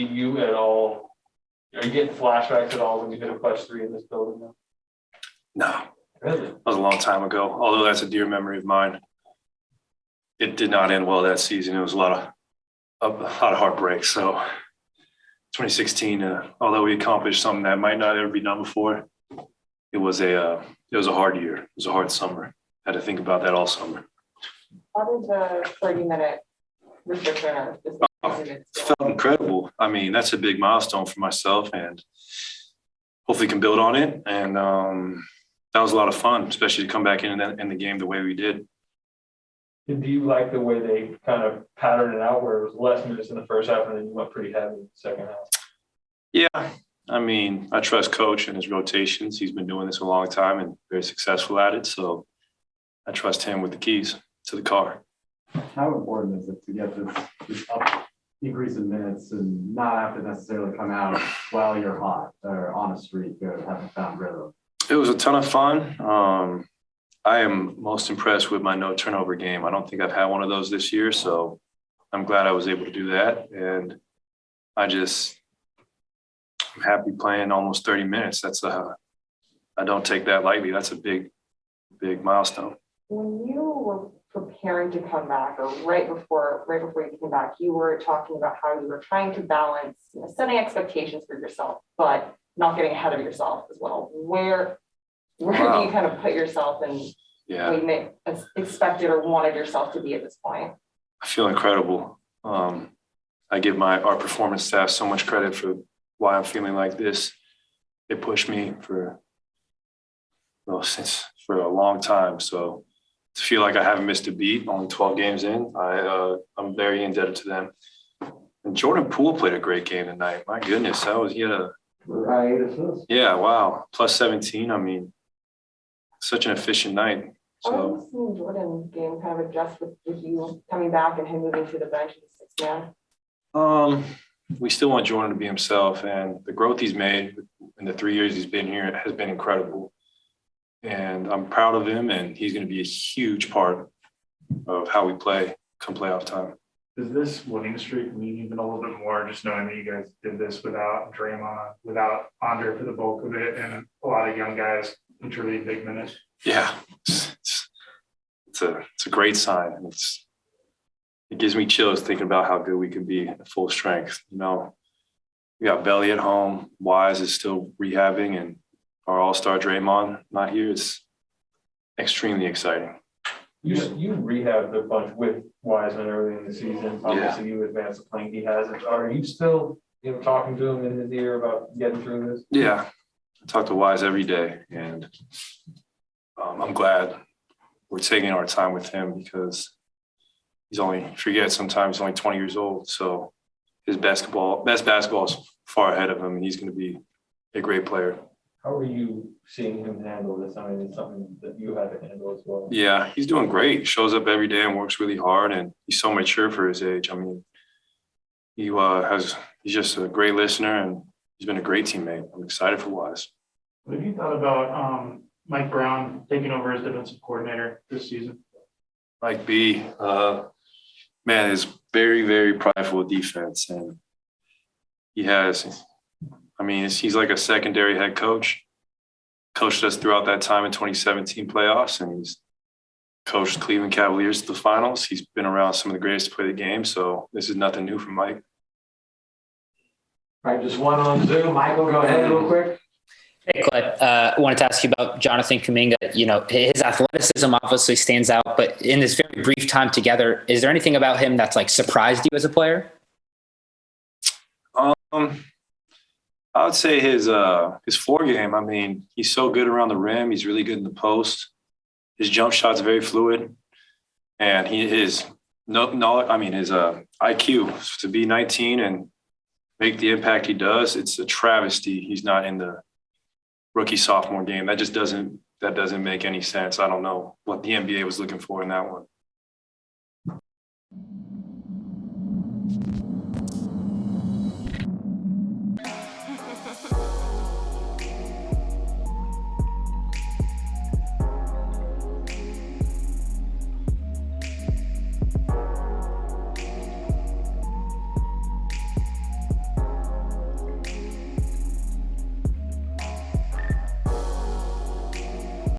you at all? Are you getting flashbacks at all when you hit a clutch three in this building now? No. Really? That was a long time ago, although that's a dear memory of mine. It did not end well that season. It was a lot of heartbreak. So 2016, although we accomplished something that might not ever be done before, it was a hard year. It was a hard summer. I had to think about that all summer. How did the 30-minute restriction Felt incredible. I mean, that's a big milestone for myself, and hopefully can build on it. And that was a lot of fun, especially to come back in the game the way we did. Do you like the way they kind of patterned it out where it was less minutes in the first half and then you went pretty heavy in the second half? Yeah. I mean, I trust Coach and his rotations. He's been doing this a long time and very successful at it. So I trust him with the keys to the car. How important is it to get this increase in minutes and not have to necessarily come out while you're hot or on a streak or haven't found rhythm? It was a ton of fun. I am most impressed with my no turnover game. I don't think I've had one of those this year, so I'm glad I was able to do that. And I'm happy playing almost 30 minutes. I don't take that lightly. That's a big milestone. When you were preparing to come back, or right before you came back, you were talking about how you were trying to balance, setting expectations for yourself, but not getting ahead of yourself as well. Where do you kind of put yourself in what you expected or wanted yourself to be at this point? I feel incredible. I give our performance staff so much credit for why I'm feeling like this. They pushed me for a long time. So to feel like I haven't missed a beat, only 12 games in, I'm very indebted to them. And Jordan Poole played a great game tonight. My goodness, he had a yeah, wow, plus 17. I mean, such an efficient night. So, how have you seen Jordan's game kind of adjust with you coming back and him moving to the bench as a sixth man? We still want Jordan to be himself, and the growth he's made in the 3 years he's been here has been incredible. And I'm proud of him, and he's going to be a huge part of how we play come playoff time. Does this winning streak mean even a little bit more, just knowing that you guys did this without Draymond, without Andre for the bulk of it, and a lot of young guys contributing big minutes? Yeah, it's a great sign. It gives me chills thinking about how good we can be at full strength. You know, we got Belly at home. Wise is still rehabbing, and our all-star Draymond not here. It's extremely exciting. You rehabbed a bunch with Wiseman early in the season. Obviously, you advanced the plane he has. Are you still, talking to him in his ear about getting through this? Yeah, I talk to Wise every day, and I'm glad we're taking our time with him because sometimes he's only 20 years old. So his best basketball is far ahead of him, and he's going to be a great player. How are you seeing him handle this? I mean, it's something that you had to handle as well. Yeah, he's doing great. Shows up every day and works really hard, and he's so mature for his age. I mean, he's just a great listener, and he's been a great teammate. I'm excited for Wise. What have you thought about Mike Brown taking over as defensive coordinator this season? Mike B, man, is very, very prideful defense, and he's like a secondary head coach. Coached us throughout that time in 2017 playoffs, and he's coached Cleveland Cavaliers to the finals. He's been around some of the greatest to play the game, so this is nothing new for Mike. All right, just one on Zoom. Michael, go ahead real quick. Hey, Klay. I wanted to ask you about Jonathan Kuminga. His athleticism obviously stands out, but in this very brief time together, is there anything about him that's surprised you as a player? I would say his floor game. I mean, he's so good around the rim. He's really good in the post. His jump shot's very fluid, and his IQ to be 19 and make the impact he does. It's a travesty he's not in the rookie sophomore game. That doesn't make any sense. I don't know what the NBA was looking for in that one.